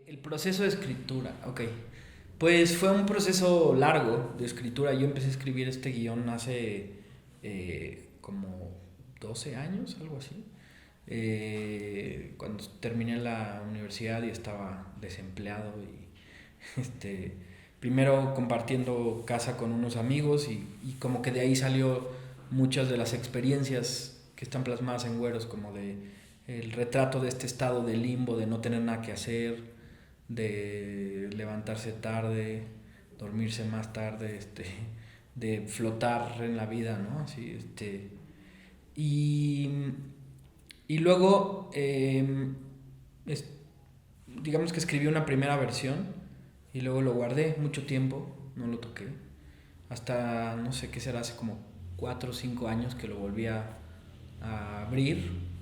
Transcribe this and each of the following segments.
El proceso de escritura, ok. Pues fue un proceso largo de escritura. Yo empecé a escribir este guión hace como 12 años, algo así. Cuando terminé la universidad y estaba desempleado y primero compartiendo casa con unos amigos y como que de ahí salió muchas de las experiencias que están plasmadas en Güeros, como de el retrato de este estado de limbo, de no tener nada que hacer, de levantarse tarde, dormirse más tarde, de flotar en la vida, ¿no? Así, y, y luego, es- digamos que escribí una primera versión y luego lo guardé mucho tiempo, no lo toqué, hasta no sé qué será, hace como 4 o 5 años que lo volví a abrir.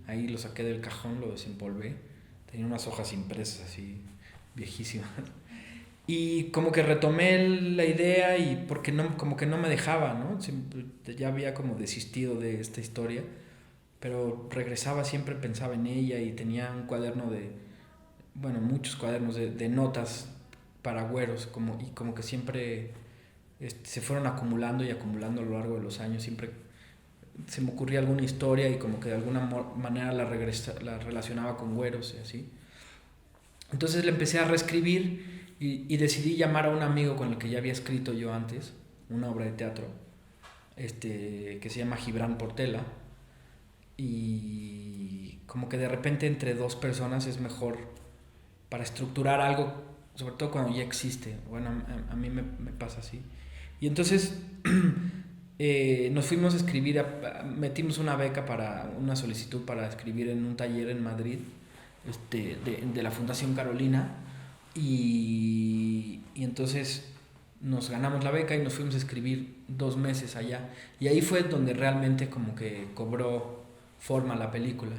Ahí lo saqué del cajón, lo desempolvé. Tenía unas hojas impresas así, viejísimas. Y como que retomé la idea y porque no, como que no me dejaba, ¿no? Ya había como desistido de esta historia, pero regresaba, siempre pensaba en ella y tenía un cuaderno bueno, muchos cuadernos de notas para Güeros, y como que siempre se fueron acumulando y acumulando a lo largo de los años. Siempre se me ocurría alguna historia y como que de alguna manera la relacionaba con Güeros y así. Entonces le empecé a reescribir y decidí llamar a un amigo con el que ya había escrito yo antes una obra de teatro, que se llama Gibran Portela, y como que de repente entre dos personas es mejor para estructurar algo, sobre todo cuando ya existe. Bueno, a mí me pasa así. Y entonces nos fuimos a escribir, metimos una beca para una solicitud para escribir en un taller en Madrid, de la Fundación Carolina, y entonces nos ganamos la beca y nos fuimos a escribir 2 meses allá. Y ahí fue donde realmente como que cobró forma la película.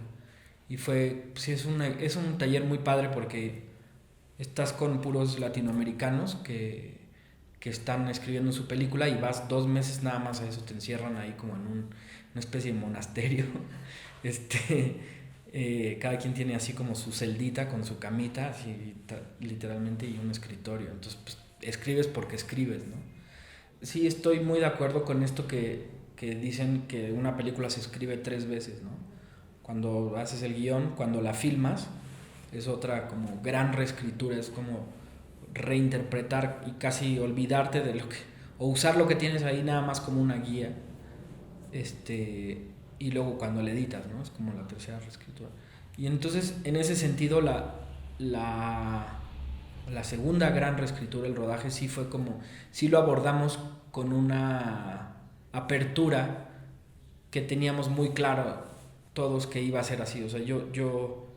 Y fue, sí, es un taller muy padre porque estás con puros latinoamericanos que están escribiendo su película y vas 2 meses nada más a eso, te encierran ahí como en una especie de monasterio. Este, cada quien tiene así como su celdita con su camita, así literalmente, y un escritorio. Entonces, pues, escribes porque escribes, ¿no? Sí, estoy muy de acuerdo con esto que dicen que una película se escribe 3 veces, ¿no? Cuando haces el guión, cuando la filmas, es otra como gran reescritura, es como reinterpretar y casi olvidarte de lo que, o usar lo que tienes ahí nada más como una guía, y luego cuando le editas, ¿no? Es como la tercera reescritura. Y entonces, en ese sentido, la, la segunda gran reescritura, el rodaje, sí fue como, sí lo abordamos con una apertura que teníamos muy claro todos que iba a ser así. O sea, yo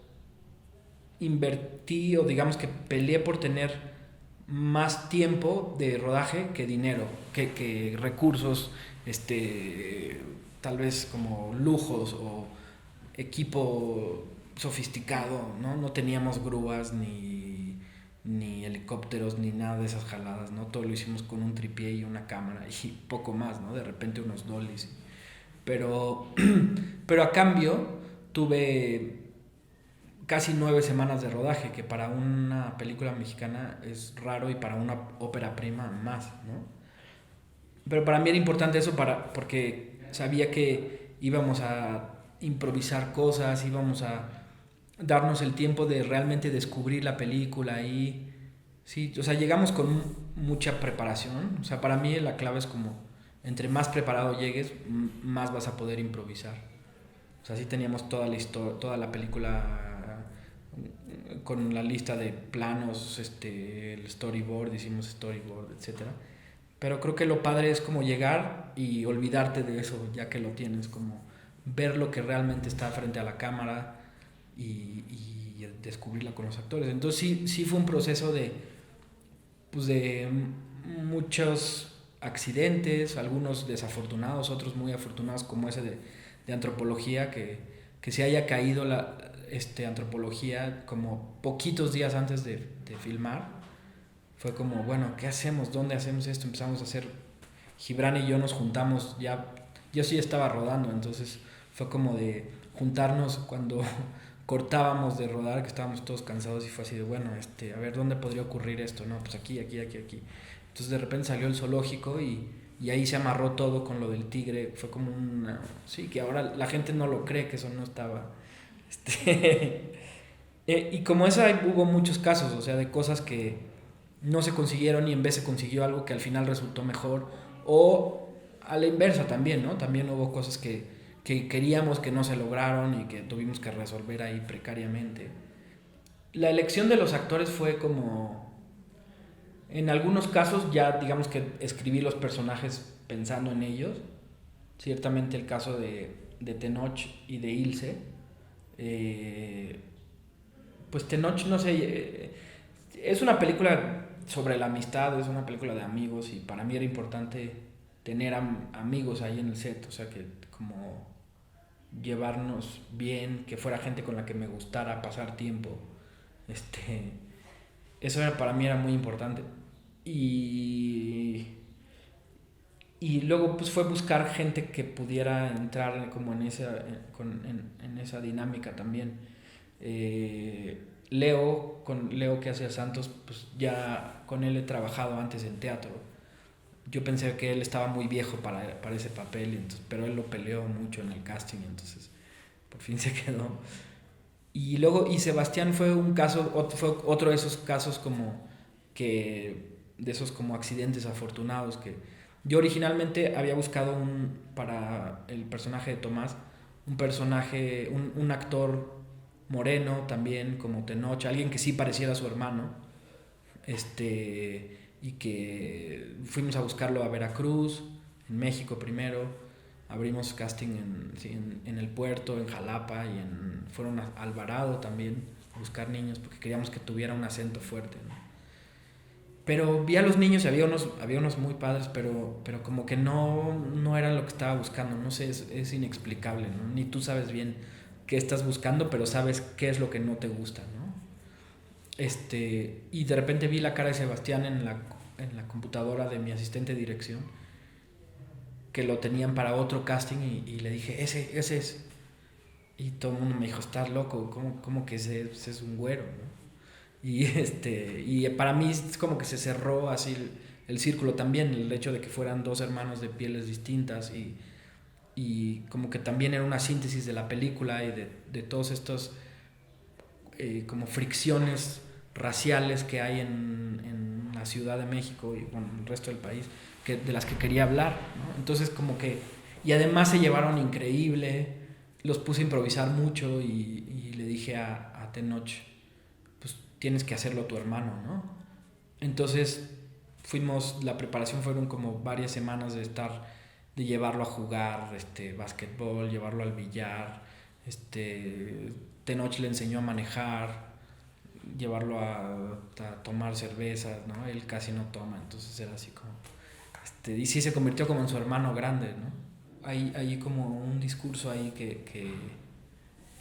invertí o digamos que peleé por tener más tiempo de rodaje que dinero, que recursos, tal vez como lujos o equipo sofisticado, ¿no? No teníamos grúas ni helicópteros ni nada de esas jaladas, ¿no? Todo lo hicimos con un tripié y una cámara y poco más, ¿no? De repente unos dollies. Pero, pero a cambio tuve casi 9 semanas de rodaje, que para una película mexicana es raro y para una ópera prima más, ¿no? Pero para mí era importante eso porque sabía que íbamos a improvisar cosas, íbamos a darnos el tiempo de realmente descubrir la película y sí, o sea, llegamos con mucha preparación. O sea, para mí la clave es como entre más preparado llegues, más vas a poder improvisar. O sea, sí teníamos toda la historia, toda la película con la lista de planos, el storyboard, hicimos storyboard, etcétera. Pero creo que lo padre es como llegar y olvidarte de eso, ya que lo tienes, como ver lo que realmente está frente a la cámara y descubrirla con los actores. Entonces sí fue un proceso pues de muchos accidentes, algunos desafortunados, otros muy afortunados, como ese de antropología, que se haya caído antropología como poquitos días antes de filmar. Fue como, bueno, ¿qué hacemos? ¿Dónde hacemos esto? Empezamos a hacer, Gibran y yo nos juntamos, ya, yo sí estaba rodando, entonces fue como de juntarnos cortábamos de rodar, que estábamos todos cansados y fue así de, bueno, a ver, ¿dónde podría ocurrir esto? No, pues aquí. Entonces de repente salió el zoológico y ahí se amarró todo con lo del tigre. Fue como una... Sí, que ahora la gente no lo cree, que eso no estaba... y como esa hubo muchos casos, o sea, de cosas que no se consiguieron y en vez se consiguió algo que al final resultó mejor. O a la inversa también, ¿no? También hubo cosas que queríamos que no se lograron y que tuvimos que resolver ahí precariamente. La elección de los actores fue como... En algunos casos ya digamos que escribí los personajes pensando en ellos. Ciertamente el caso de Tenoch y de Ilse. Pues Tenoch, no sé, es una película sobre la amistad, es una película de amigos y para mí era importante tener amigos ahí en el set, o sea que como llevarnos bien, que fuera gente con la que me gustara pasar tiempo. Eso era, para mí era muy importante. Y, y luego pues fue buscar gente que pudiera entrar como en esa dinámica también. Leo que hacía Santos, pues ya con él he trabajado antes en teatro. Yo pensé que él estaba muy viejo para ese papel, entonces, pero él lo peleó mucho en el casting, entonces por fin se quedó. Y luego, y Sebastián fue fue otro de esos casos como de esos como accidentes afortunados que yo originalmente había buscado para el personaje de Tomás, un actor moreno también como Tenoch, alguien que sí pareciera su hermano, y que fuimos a buscarlo a Veracruz, en México primero, abrimos casting en el puerto, en Jalapa fueron a Alvarado también a buscar niños porque queríamos que tuviera un acento fuerte, ¿no? Pero vi a los niños y había unos muy padres, pero como que no era lo que estaba buscando, no sé, es inexplicable, ¿no? Ni tú sabes bien qué estás buscando, pero sabes qué es lo que no te gusta, ¿no? Y de repente vi la cara de Sebastián en la computadora de mi asistente de dirección, que lo tenían para otro casting y le dije, ese es. Y todo el mundo me dijo, estás loco, ¿cómo que ese es un güero, ¿no? Y para mí es como que se cerró así el círculo también, el hecho de que fueran dos hermanos de pieles distintas y como que también era una síntesis de la película y de todos estos como fricciones raciales que hay en la Ciudad de México y bueno, en el resto del país, de las que quería hablar, ¿no? Entonces como que, y además se llevaron increíble, los puse a improvisar mucho y le dije a Tenoch, pues tienes que hacerlo tu hermano, ¿no? Entonces la preparación fueron como varias semanas de llevarlo a jugar básquetbol, llevarlo al billar, Tenoch le enseñó a manejar, llevarlo a tomar cervezas, ¿no? Él casi no toma, entonces era así como... y sí se convirtió como en su hermano grande, ¿no? Hay como un discurso ahí que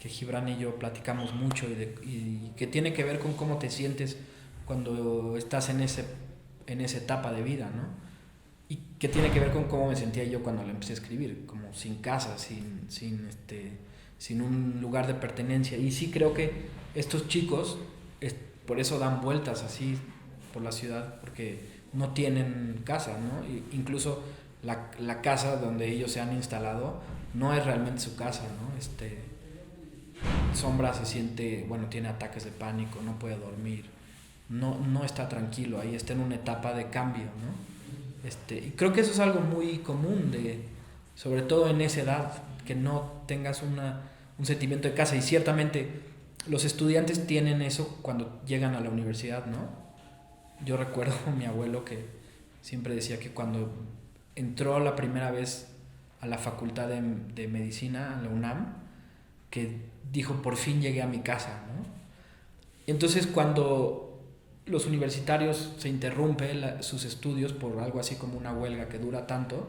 Gibran y yo platicamos mucho y que tiene que ver con cómo te sientes cuando estás en esa etapa de vida, ¿no? Y que tiene que ver con cómo me sentía yo cuando le empecé a escribir, como sin casa, sin un lugar de pertenencia. Y sí creo que estos chicos por eso dan vueltas así por la ciudad, porque no tienen casa, ¿no? Incluso la casa donde ellos se han instalado no es realmente su casa, ¿no? Sombra se siente, bueno, tiene ataques de pánico, no puede dormir, no está tranquilo, ahí está en una etapa de cambio, ¿no? Y creo que eso es algo muy común, sobre todo en esa edad, que no tengas un sentimiento de casa, y ciertamente los estudiantes tienen eso cuando llegan a la universidad, ¿no? Yo recuerdo a mi abuelo que siempre decía que cuando entró la primera vez a la facultad de medicina, a la UNAM, que dijo, por fin llegué a mi casa, ¿no? Entonces cuando los universitarios se interrumpen sus estudios por algo así como una huelga que dura tanto,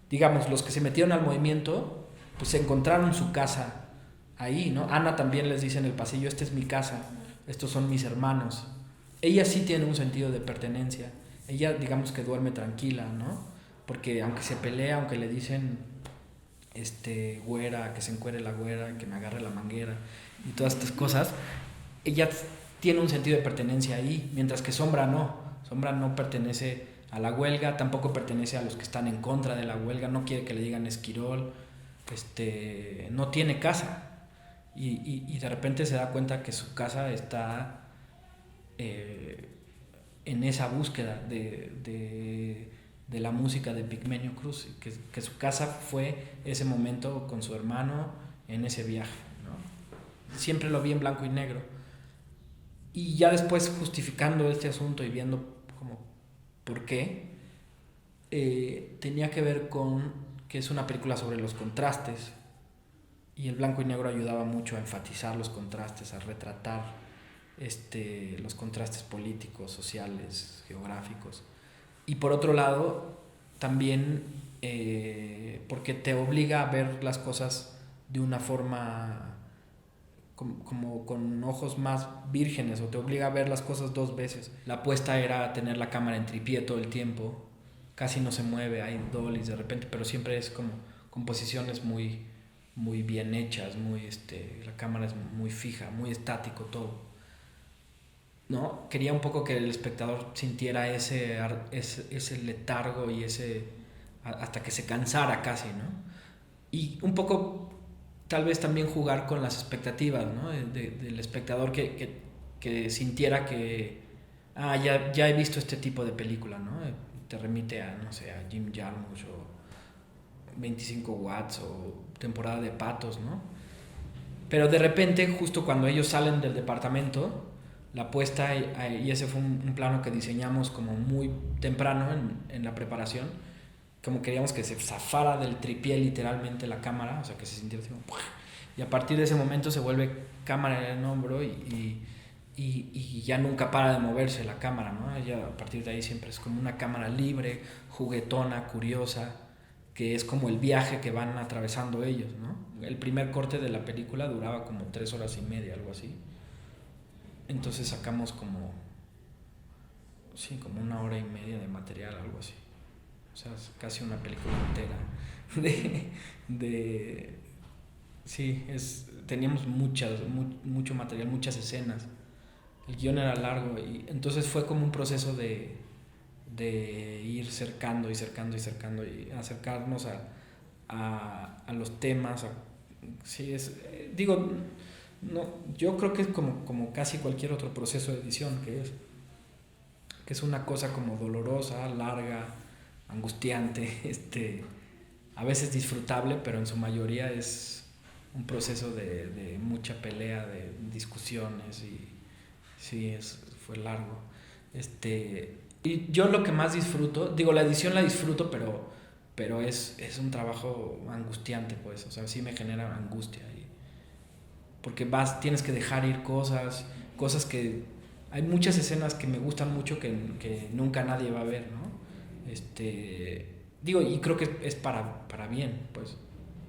digamos, los que se metieron al movimiento, pues encontraron su casa ahí, ¿no? Ana también les dice en el pasillo, esta es mi casa, estos son mis hermanos. Ella sí tiene un sentido de pertenencia, ella digamos que duerme tranquila, ¿no? Porque aunque se pelea, aunque le dicen güera, que se encuere la güera, que me agarre la manguera y todas estas cosas, ella tiene un sentido de pertenencia ahí, mientras que Sombra no. Sombra no pertenece a la huelga, tampoco pertenece a los que están en contra de la huelga, no quiere que le digan Esquirol, no tiene casa. Y de repente se da cuenta que su casa está en esa búsqueda de la música de Pigmenio Cruz, que su casa fue ese momento con su hermano en ese viaje, ¿no? Siempre lo vi en blanco y negro. Y ya después, justificando este asunto y viendo como por qué, tenía que ver con que es una película sobre los contrastes, y el blanco y negro ayudaba mucho a enfatizar los contrastes, a retratar los contrastes políticos, sociales, geográficos. Y por otro lado, también porque te obliga a ver las cosas de una forma como con ojos más vírgenes, o te obliga a ver las cosas dos veces. La apuesta era tener la cámara en tripié todo el tiempo, casi no se mueve, hay dollies de repente, pero siempre es como composiciones muy bien hechas, la cámara es muy fija, muy estático todo, ¿no? Quería un poco que el espectador sintiera ese letargo y hasta que se cansara casi, ¿no? Y un poco tal vez también jugar con las expectativas, ¿no? Del espectador que sintiera que ya he visto este tipo de película, ¿no? Te remite a, no sé, a Jim Jarmusch o 25 watts o Temporada de Patos, ¿no? Pero de repente, justo cuando ellos salen del departamento, la puesta, y ese fue un plano que diseñamos como muy temprano en la preparación, como queríamos que se zafara del tripié literalmente la cámara, o sea, que se sintiera así como, y a partir de ese momento se vuelve cámara en el hombro y ya nunca para de moverse la cámara, ¿no? Ya a partir de ahí siempre es como una cámara libre, juguetona, curiosa, que es como el viaje que van atravesando ellos, ¿no? El primer corte de la película duraba como 3 horas y media, algo así. Entonces sacamos como 1 hora y media de material, algo así. O sea, es casi una película entera sí, teníamos mucho material, muchas escenas. El guión era largo y entonces fue como un proceso de ir cercando y cercando y cercando y acercarnos a los temas. Sí, digo, no, yo creo que es como casi cualquier otro proceso de edición, que es una cosa como dolorosa, larga, angustiante, a veces disfrutable, pero en su mayoría es un proceso de mucha pelea, de discusiones, y sí, fue largo. Y yo lo que más disfruto, digo, la edición la disfruto, pero es un trabajo angustiante, pues, o sea, sí me genera angustia, porque tienes que dejar ir cosas que... Hay muchas escenas que me gustan mucho que nunca nadie va a ver, ¿no? Digo, y creo que es para bien, pues,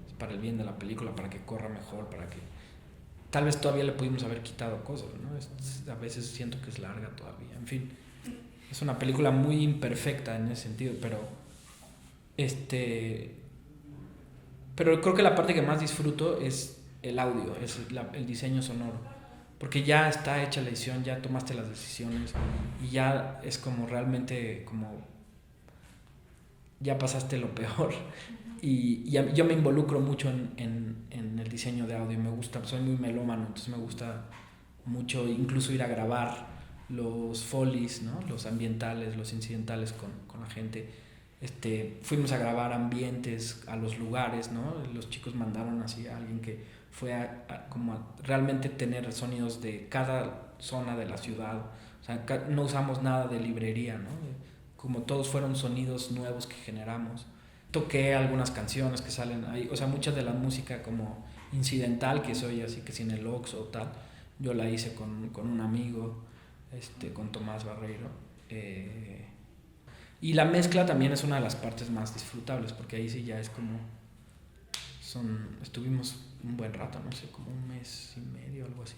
es para el bien de la película, para que corra mejor, para que... Tal vez todavía le pudimos haber quitado cosas, ¿no? A veces siento que es larga todavía, en fin. Es una película muy imperfecta en ese sentido, pero creo que la parte que más disfruto es el audio, es el diseño sonoro, porque ya está hecha la edición, ya tomaste las decisiones y ya es como realmente como ya pasaste lo peor. Y yo me involucro mucho en el diseño de audio, me gusta, soy muy melómano, entonces me gusta mucho incluso ir a grabar los folies, ¿no? Los ambientales, los incidentales con la gente. Fuimos a grabar ambientes a los lugares, ¿no? Los chicos mandaron así a alguien que fue como a realmente tener sonidos de cada zona de la ciudad. O sea, no usamos nada de librería, ¿no? Como todos fueron sonidos nuevos que generamos. Toqué algunas canciones que salen ahí, o sea, mucha de la música como incidental que soy así que sin el Ox o tal, yo la hice con un amigo, con Tomás Barreiro. Y la mezcla también es una de las partes más disfrutables, porque ahí sí ya es como... Estuvimos un buen rato, no sé, como 1 mes y medio, algo así,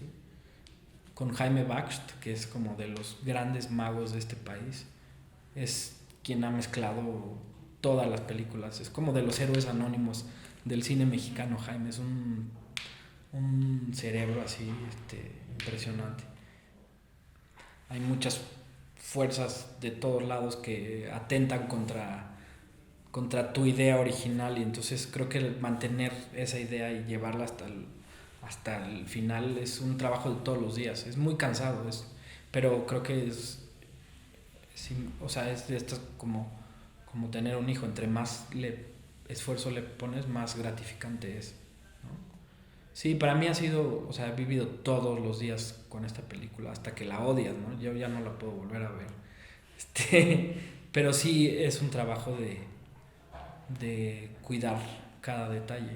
con Jaime Baxt, que es como de los grandes magos de este país. Es quien ha mezclado todas las películas. Es como de los héroes anónimos del cine mexicano, Jaime. Es un cerebro así impresionante. Hay muchas fuerzas de todos lados que atentan contra tu idea original y entonces creo que mantener esa idea y llevarla hasta el final es un trabajo de todos los días. Es muy cansado, pero creo que o sea, es de estas como tener un hijo. Entre más esfuerzo le pones, más gratificante es, ¿no? Sí, para mí ha sido, o sea, he vivido todos los días con esta película hasta que la odias, ¿no? Yo ya no la puedo volver a ver. Pero sí es un trabajo de cuidar cada detalle.